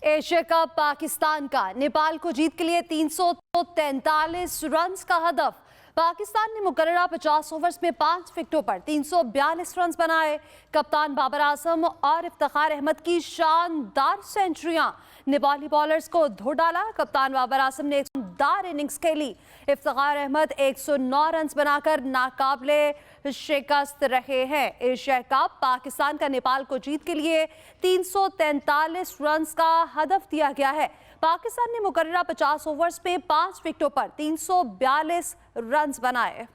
Asia cup Pakistan का नेपाल को जीत के लिए 343 रन का हदफ। पाकिस्तान ने मुकर्ररा 50 ओवर्स में 5 विकेटों पर 342 रन बनाए। कप्तान बाबर आजम और इफ्तिखार अहमद की शानदार सेंचुरियां नेपाली बॉलर्स को धो डाला। कप्तान बाबर आजम ने एक शानदार इनिंग्स खेली। इफ्तिखार अहमद 109 रन बनाकर नाकाबिले शिकस्त रहे हैं। एशिया कप पाकिस्तान का नेपाल को जीत के लिए 343 रन का हदफ दिया गया है। पाकिस्तान ने मुकर्ररा 50 ओवर्स में 5 विकेटों पर 342 रन बनाए।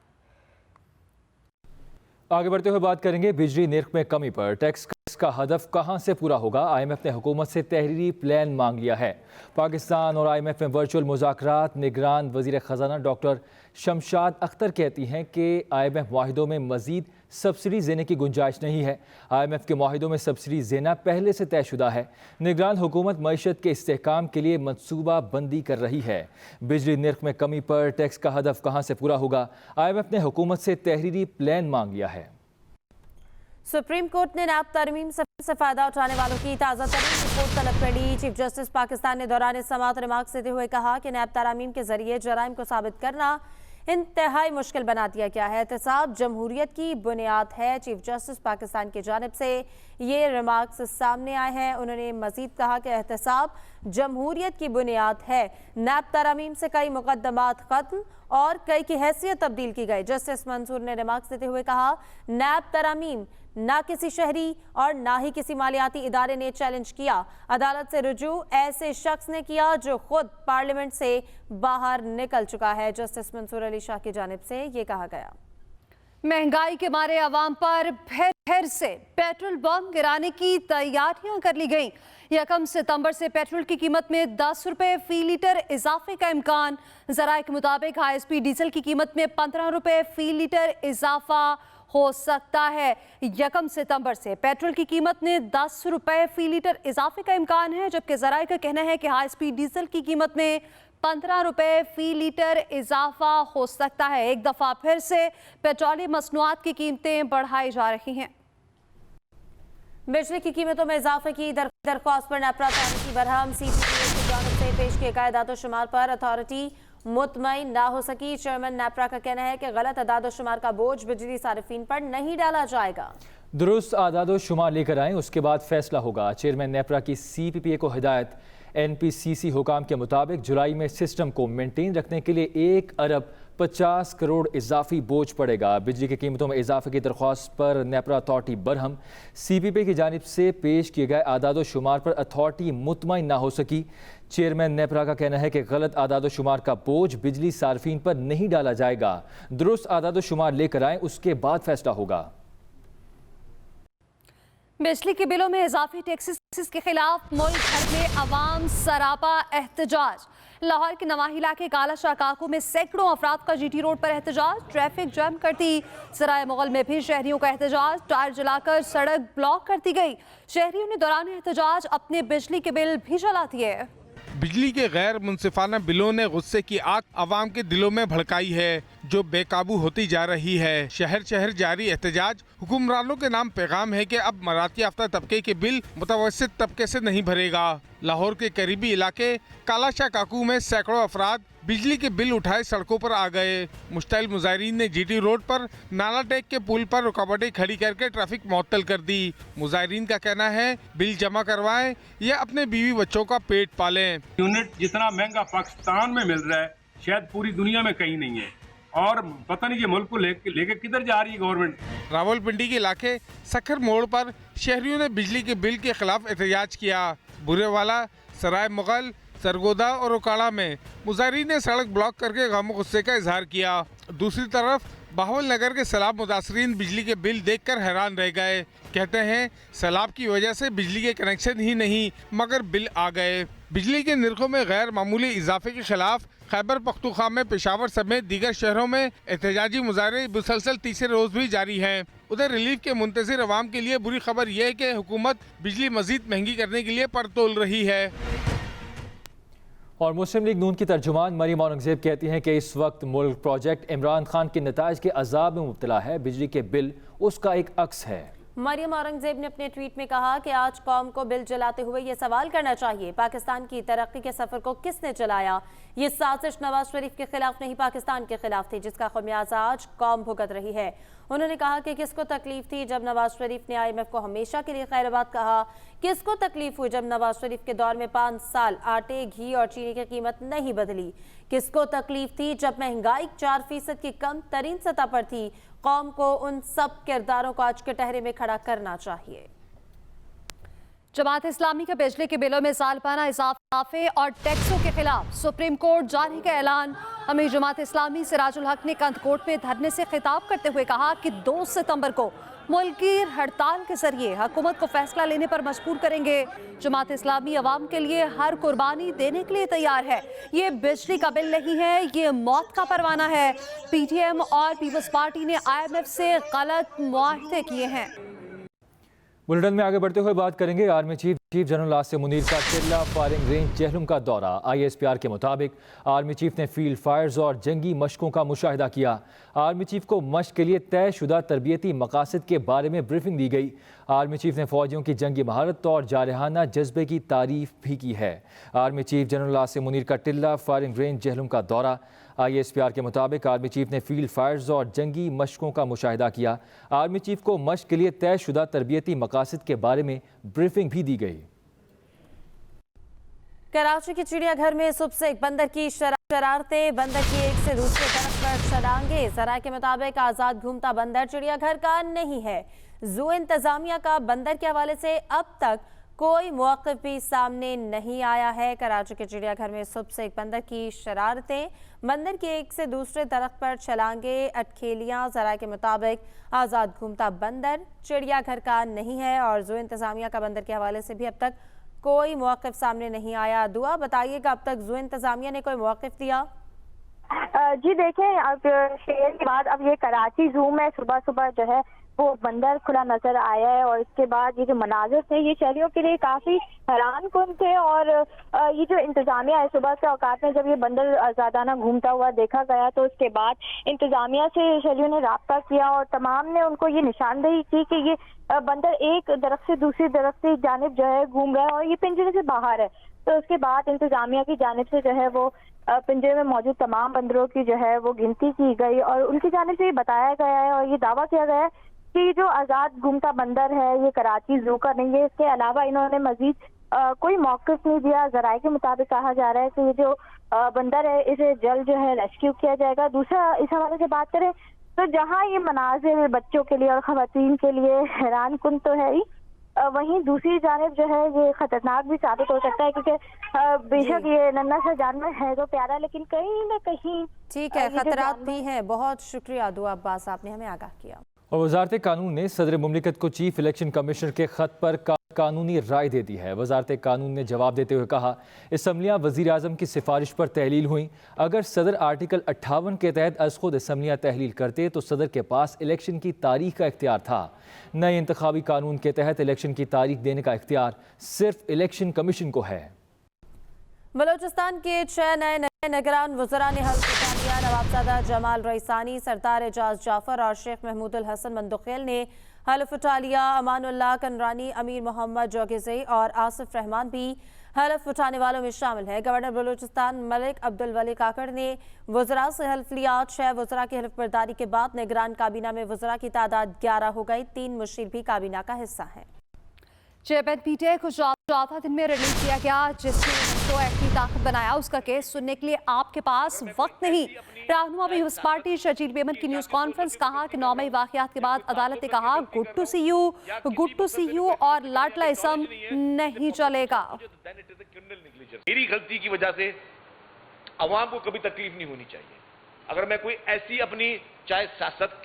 आगे बढ़ते हुए बात करेंगे बिजली निर्ख में कमी पर। टैक्स का हदफ कहां से पूरा होगा? IMF ने हुकूमत से तहरीरी प्लान मांग लिया है। पाकिस्तान और IMF में वर्चुअल मुज़ाकरात। निगरान वज़ीर ख़ज़ाना डॉक्टर शमशाद अख्तर कहती हैं कि IMF माहिदों में मज़ीद सब्सिडी देने की गुंजाइश नहीं है। IMF के माहिदों में सब्सिडी देना पहले से तयशुदा है। निगरान हुकूमत मईशत के इस्तेहकाम के लिए मनसूबा बंदी कर रही है। बिजली निर्ख में कमी पर टैक्स का हदफ कहाँ से पूरा होगा? IMF ने हुकूमत से तहरीरी प्लान मांग लिया है। सुप्रीम कोर्ट ने नैब तरमीम से फायदा उठाने वालों की ताज़ा तरीन रिपोर्ट तलब कर ली। चीफ जस्टिस पाकिस्तान ने दौरान समाअत रिमार्क्स देते हुए कहा कि नैब तरामीम के जरिए जराइम को साबित करना इंतहाई मुश्किल बना दिया गया है। एहतसाब जमहूरियत की बुनियाद है। चीफ जस्टिस पाकिस्तान की जानिब से ये रिमार्क्स सामने आए हैं। उन्होंने मजीद कहा कि एहतसाब जमहूरियत की बुनियाद है। नैब तरामीम से कई मुकदमात खत्म और कई की हैसियत तब्दील की गई। जस्टिस मंसूर ने रिमार्क्स देते हुए कहा, नैब तरामीम ना किसी शहरी और ना ही किसी मालियाती इदारे ने चैलेंज किया। अदालत से रुजू ऐसे शख्स ने किया जो खुद पार्लियामेंट से बाहर निकल चुका है। जस्टिस मंसूर अली शाह की जानिब से ये कहा गया, महंगाई के मारे आवाम पर फिर से पेट्रोल बम गिराने की तैयारियां कर ली गई। 1 सितंबर से पेट्रोल की कीमत में 10 रुपए फी लीटर इजाफे का इम्कान। जराये के मुताबिक हाईएसपी डीजल की कीमत में 15 रुपए फी लीटर इजाफा हो सकता है। 1 सितंबर से पेट्रोल की कीमत में 10 रुपए फी लीटर इजाफे का इम्कान है, जबकि जराये का कहना है कि हाई स्पीड डीजल की कीमत में 15 रुपए फी लीटर इजाफा हो सकता है। एक दफा फिर से पेट्रोलियम मसनूआत की कीमतें बढ़ाई जा रही हैं। बिजली की कीमतों में इजाफे की दरख्वास्त पर नेपरा की बरहम। CPPA की जानिब से पेश किए गए अदाद शुमार पर अथॉरिटी मुतमईन ना हो सकी। चेयरमैन नेपरा का कहना है कि गलत अदाद शुमार का बोझ बिजली सारिफीन पर नहीं डाला जाएगा। दुरुस्त आदाद शुमार लेकर आएँ, उसके बाद फैसला होगा। चेयरमैन नेपरा की CPPA को हिदायत। NPCC हुकाम के मुताबिक जुलाई में सिस्टम को मेंटेन रखने के लिए 1 अरब 50 करोड़ इजाफी बोझ पड़ेगा। बिजली की कीमतों में इजाफे की दरख्वास्त पर नेपरा अथॉरिटी बरहम। CPPA की जानिब से पेश किए गए आदाद शुमार पर अथॉरिटी मुतमईन ना हो सकी। चेयरमैन नेपरा का कहना है कि गलत आदाद शुमार का बोझ बिजली सार्फिन पर नहीं डाला जाएगा। दुरुस्त आदाद शुमार लेकर आएँ, उसके बाद फैसला होगा। बिजली के बिलों में इजाफी टैक्सेस के खिलाफ मुल्क भर में अवाम सरापा एहतजाज। लाहौर के नवाही इलाके काला शाह काकू में सैकड़ों अफराद का GT रोड पर एहतजाज। ट्रैफिक जाम कर दी। सराय मुगल में भी शहरियों का एहतजाज। टायर जलाकर सड़क ब्लॉक कर दी गई। शहरियों ने दौरान एहतजाज अपने बिजली के बिल भी जला दिए। बिजली के गैर मुनसिफाना बिलों ने गुस्से की आग अवाम के दिलों में भड़काई है, जो बेकाबू होती जा रही है। शहर शहर जारी एहतजाज। हुक्मरानों के नाम पैगाम है कि अब मराती याफ्ता तबके के बिल मुतवस्सित तबके से नहीं भरेगा। लाहौर के करीबी इलाके काला शाह काकू में सैकड़ों अफराद बिजली के बिल उठाए सड़कों पर आ गए। मुश्तइल मुजाहिरीन ने GT रोड पर नाला टेक के पुल पर रुकावटें खड़ी करके ट्रैफिक मुअत्तल कर दी। मुजाहिरीन का कहना है बिल जमा करवाएं या अपने बीवी बच्चों का पेट पालें। यूनिट जितना महंगा पाकिस्तान में मिल रहा है शायद पूरी दुनिया में कहीं नहीं है, और पता नहीं ये मुल्क को लेके किधर जा रही है गवर्नमेंट। रावलपिंडी के इलाके सखर मोड़ पर शहरियों ने बिजली के बिल के खिलाफ एहतजाज किया। बुरेवाला, सराय मुगल, सरगोदा और ओकाड़ा में मुजाहिरीन ने सड़क ब्लॉक करके गम गुस्से का इजहार किया। दूसरी तरफ बहावल नगर के सैलाब मुतासरीन बिजली के बिल देखकर हैरान रह गए। कहते हैं सैलाब की वजह से बिजली के कनेक्शन ही नहीं मगर बिल आ गए। बिजली के निर्खों में गैर मामूली इजाफे के खिलाफ खैबर पख्तूनख्वा में पेशावर समेत दीगर शहरों में एहतजाजी मुजाहरे मुसलसल तीसरे रोज भी जारी हैं। उधर रिलीफ के मुंतज़िर अवाम के लिए बुरी खबर यह है कि हुकूमत बिजली मजीद महंगी करने के लिए पर तोल रही है। और मुस्लिम लीग नून की तर्जुमान मरीम औरंगजेब कहती हैं कि इस वक्त मुल्क प्रोजेक्ट इमरान खान के नताइज के अजाब में मुब्तला है। बिजली के बिल उसका एक अक्स है। मरियम औरंगजेब ने अपने ट्वीट में कहा कि आज कौम को बिल जलाते हुए ये सवाल करना चाहिए, पाकिस्तान की तरक्की के सफर को किसने चलाया? ये साजिश नवाज शरीफ के खिलाफ नहीं, पाकिस्तान के खिलाफ थी, जिसका खमियाजा आज कौम भुगत रही है। उन्होंने कहा कि किसको तकलीफ थी जब नवाज शरीफ ने IMF को हमेशा के लिए खैराबाद कहा? किसको तकलीफ हुई जब नवाज शरीफ के दौर में 5 साल आटे, घी और चीनी की कीमत नहीं बदली? किसको तकलीफ थी जब महंगाई 4% की कम तरीन सतह पर थी? कौम को उन सब किरदारों को आज कटहरे में खड़ा करना चाहिए। जमात इस्लामी के बिजली के बिलों में सालपाना इजाफे और टैक्सों के खिलाफ सुप्रीम कोर्ट जाने का ऐलान। अमीर जमात इस्लामी सिराजुल हक ने कंध कोर्ट में धरने से खिताब करते हुए कहा कि 2 सितंबर को मुल्की हड़ताल के जरिए हुकूमत को फैसला लेने पर मजबूर करेंगे। जमात इस्लामी अवाम के लिए हर कुर्बानी देने के लिए तैयार है। ये बिजली का बिल नहीं है, ये मौत का परवाना है। PTM और पीपल्स पार्टी ने IMF से गलत मुआहदे किए हैं। बुलेटिन में आगे बढ़ते हुए बात करेंगे army chief general Asim Munir का टिल्ला फायरिंग रेंज जहलुम का दौरा। ISPR के मुताबिक आर्मी चीफ ने फील्ड फायर्स और जंगी मशकों का मुशाहिदा किया। आर्मी चीफ को मशक के लिए तयशुदा तरबियती मकासद के बारे में ब्रीफिंग दी गई। आर्मी चीफ ने फौजियों की जंगी महारत और जारहाना जज्बे की तारीफ भी की है। Army chief general Asim Munir का टिल्ला फायरिंग रेंज जहलुम का दौरा। ISPR के मुताबिक आर्मी चीफ ने फील्ड फायर्स और जंगी मशकों का मुशाहिदा किया। आर्मी चीफ को मशक के लिए तयशुदा तरबियती मकासद के बारे में ब्रीफिंग भी दी गई। कराची के चिड़ियाघर में सुबह से एक बंदर की शरारतें, बंदर की एक से दूसरे तरफ पर छलांगे। जराये के मुताबिक आज़ाद घूमता बंदर चिड़ियाघर का नहीं है। ज़ू इंतजामिया का बंदर के हवाले से अब तक कोई मौक़िफ़ भी सामने नहीं आया है। कराची के चिड़ियाघर में सुबह से एक बंदर की शरारतें, बंदर की एक से दूसरे दरख्त पर छलांगे, अटखेलियाँ। जराये के मुताबिक आज़ाद घूमता बंदर चिड़ियाघर का नहीं है और ज़ू इंतजामिया का बंदर के हवाले से भी अब तक कोई मौक़िफ़ सामने नहीं आया। दुआ बताइएगा, अब तक ज़ू इंतजामिया ने कोई मौक़िफ़ दिया? जी देखें, अब शेर के बाद अब ये कराची ज़ू में सुबह सुबह जो है वो बंदर खुला नजर आया है और इसके बाद ये जो मनाजिर थे ये शहरियों के लिए काफी हैरान कुन थे। और ये जो इंतजामिया है, सुबह के औकात में जब ये बंदर आजादाना घूमता हुआ देखा गया तो उसके बाद इंतजामिया से शहरियों ने राब्ता किया और तमाम ने उनको ये निशानदेही की कि ये बंदर एक दरख्त से दूसरी दरख्त की जानिब जो है घूम रहा है और ये पिंजरे से बाहर है। तो उसके बाद इंतजामिया की जानिब से जो है वो पिंजरे में मौजूद तमाम बंदरों की जो है वो गिनती की गई और उनकी जानिब से ये बताया गया है और ये दावा किया गया है कि जो आज़ाद घूमता बंदर है ये कराची ज़ू का नहीं है। इसके अलावा इन्होंने मजीद कोई मौक़िफ़ नहीं दिया। ज़राए के मुताबिक कहा जा रहा है कि ये जो बंदर है इसे जल्द जो है रेस्क्यू किया जाएगा। दूसरा, इस हवाले से बात करें तो जहाँ ये मनाजिर बच्चों के लिए और ख़वातीन के लिए हैरान कुन तो है ही, वहीं दूसरी जानिब जो है ये खतरनाक भी साबित हो सकता है क्योंकि बेशक ये नन्हा सा जानवर है तो प्यारा, लेकिन कहीं ना कहीं ठीक है, खतरात भी हैं। बहुत शुक्रिया दुआ अब्बास, आपने हमें आगाह किया। और वजारत कानून ने सदर मुमलिकत को चीफ इलेक्शन कमिश्नर के खत पर कानूनी राय दे दी है। वजारत कानून ने जवाब देते हुए कहा, असम्बलियाँ वज़ीर आज़म की सिफारिश पर तहलील हुई। अगर सदर आर्टिकल 58 के तहत अज़ खुद असम्बलियाँ तहलील करते तो सदर के पास इलेक्शन की तारीख का इख्तियार था। नए इंतखाबी कानून के तहत इलेक्शन की तारीख देने का इख्तियार सिर्फ इलेक्शन कमीशन को है। बलोचिस्तान के 6 नए निगरान वज़रा ने हल्फ उठा लिया। नवाबजादा जमाल रईसानी, सरदार एजाज जाफर और शेख महमूदुल हसन मंदुखेल ने हल्फ उठा लिया। अमानुल्लाह कनरानी, अमीर मोहम्मद जोगेज़ई और आसिफ रहमान भी हल्फ उठाने वालों में शामिल है। गवर्नर बलोचिस्तान मलिक अब्दुल वली काकड़ ने वज़रा से हल्फ लिया। 6 वज़रा की हल्फ बर्दारी के बाद निगरान काबीना में वज़रा की तादाद 11 हो गई। 3 मुशीर भी काबीना का हिस्सा हैं। चेयरमैन PTI को चौथा दिन में रिलीज किया गया, जिसने उसको एक्ट की ताकत बनाया। उसका केस सुनने के लिए आपके पास वक्त नहीं। रहनुमा पीपल्स पार्टी शर्जील मेमन की न्यूज कॉन्फ्रेंस, कहा कि 9 मई वाक़यात के बाद अदालत ने कहा गुड टू सी यू और लाडला इसम नहीं चलेगा। मेरी गलती की वजह से अवाम को कभी तकलीफ नहीं होनी चाहिए। अगर मैं कोई ऐसी अपनी चाहे सियासत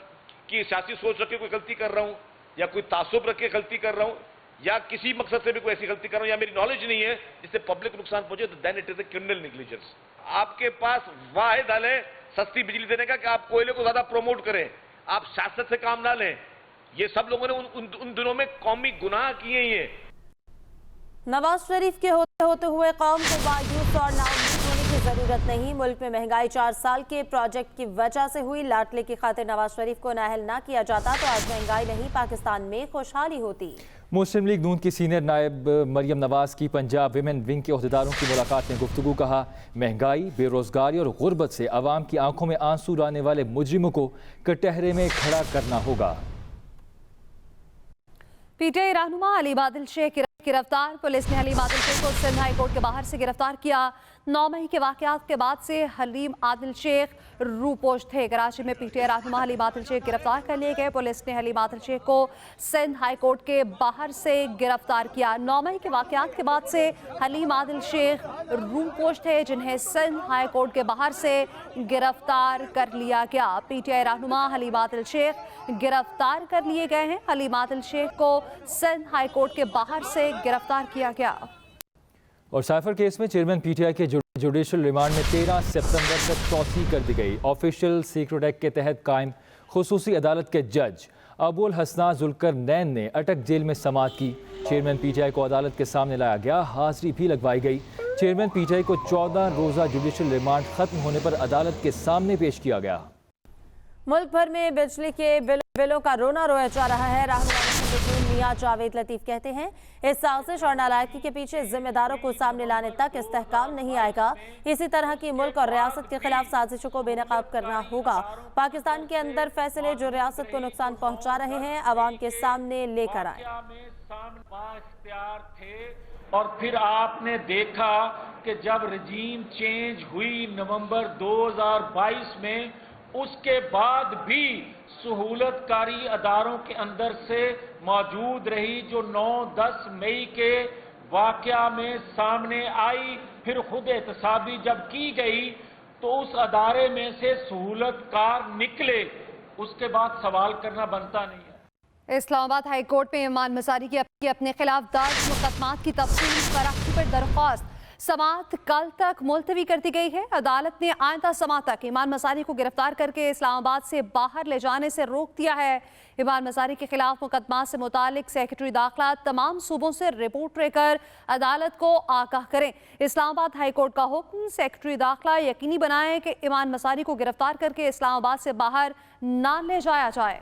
की सियासी सोच रख के कोई गलती कर रहा हूं या कोई तासुब रख के गलती कर रहा हूं या किसी मकसद से भी कोई ऐसी गलती कर रहा हूं या मेरी नॉलेज नहीं है जिससे पब्लिक को नुकसान पहुंचे, तो then it is a criminal negligence. आपके पास वाहिद हल है सस्ती बिजली देने का कि आप कोयले को ज्यादा प्रमोट करें, आप सियासत से काम ना लें। ये सब लोगों ने उन दिनों में कौमी गुनाह किए ही हैं। नवाज शरीफ के होते हुए कौम को मायूस और नाउम्मीद होने की जरूरत नहीं। मुल्क में महंगाई 4 साल के प्रोजेक्ट की वजह से हुई। लाडले की खातिर नवाज शरीफ को नाअहल ना किया जाता तो आज महंगाई नहीं, पाकिस्तान में खुशहाली होती। मुस्लिम लीग नून की सीनियर नायब मरियम नवाज की पंजाब विमेन विंग के अहदेदारों की मुलाकात में गुफ्तगू। कहा, महंगाई, बेरोजगारी और गुर्बत से आवाम की आंखों में आंसू लाने वाले मुजरिमों को कटहरे में खड़ा करना होगा। पीटीआई रहनुमा हलीम आदिल शेख गिरफ्तार। पुलिस ने हलीम आदिल शेख को सिंध हाई कोर्ट के बाहर से गिरफ्तार किया। 9 मई के वाकयात के बाद से हलीम आदिल शेख रूपोश थे। कराची में पीटीआई रहनुमा हलीम आदिल शेख गिरफ्तार कर लिए गए। पुलिस ने हलीम आदिल शेख को सिंध हाई कोर्ट के बाहर से गिरफ्तार किया। 9 मई के वाकयात के बाद से हलीम आदिल शेख रूपोश थे, जिन्हें सिंध हाई कोर्ट के बाहर से गिरफ्तार कर लिया गया। पीटीआई रहनुमा हलीम आदिल शेख गिरफ्तार कर लिए गए हैं। हलीम आदिल शेख को सिंध हाई कोर्ट के बाहर से गिरफ्तार किया गया। और साइफर केस में चेयरमैन पीटीआई के जुडिशल रिमांड में 13 सितंबर तक तौसीह कर दी गई। ऑफिशियल सीक्रेट एक्ट के तहत कायम खुसूसी अदालत के जज अबुल हसना जुल्करनैन ने अटक जेल में समाअत की। चेयरमैन पीटीआई को अदालत के सामने लाया गया, हाजिरी भी लगवाई गई। चेयरमैन पीटीआई को 14 रोज़ा जुडिशल रिमांड खत्म होने पर अदालत के सामने पेश किया गया। मुल्क भर में बिजली के बिलों का रोना रोया जा रहा है। रहनुमा मियां जावेद लतीफ कहते हैं, इस साजिश और नालायकी के पीछे जिम्मेदारों को सामने लाने तक इस्तेहकाम नहीं आएगा। इसी तरह की मुल्क और रियासत के खिलाफ साजिशों को बेनकाब करना होगा। पाकिस्तान के अंदर फैसले जो रियासत को नुकसान पहुंचा रहे हैं, आवाम के सामने लेकर आए। और फिर आपने देखा कि जब रजीम चेंज हुई नवंबर 2022 में, उसके बाद भी सहूलतकारी अदारों के अंदर से मौजूद रही, जो 9-10 मई के वाकया में सामने आई। फिर खुद एहतसाबी जब की गई तो उस अदारे में से सहूलतकार निकले, उसके बाद सवाल करना बनता नहीं है। इस्लामाबाद हाई कोर्ट में इमान मसारी की अपने खिलाफ दर्ज मुकदमात की तफसील फराहमी पर दरख्वास्त। समाअत कल तक मुलतवी कर दी गई है। अदालत ने आइंदा समाअत तक इमान मसारी को गिरफ्तार करके इस्लामाबाद से बाहर ले जाने से रोक दिया है। इमान मसारी के खिलाफ मुकदमात से मुतालिक सेक्रेटरी दाखिला तमाम सूबों से रिपोर्ट लेकर अदालत को आगाह करें। इस्लामाबाद हाई कोर्ट का हुक्म, सेक्रेटरी दाखिला यकीनी बनाए कि इमान मसारी को गिरफ्तार करके इस्लामाबाद से बाहर ना ले जाया जाए।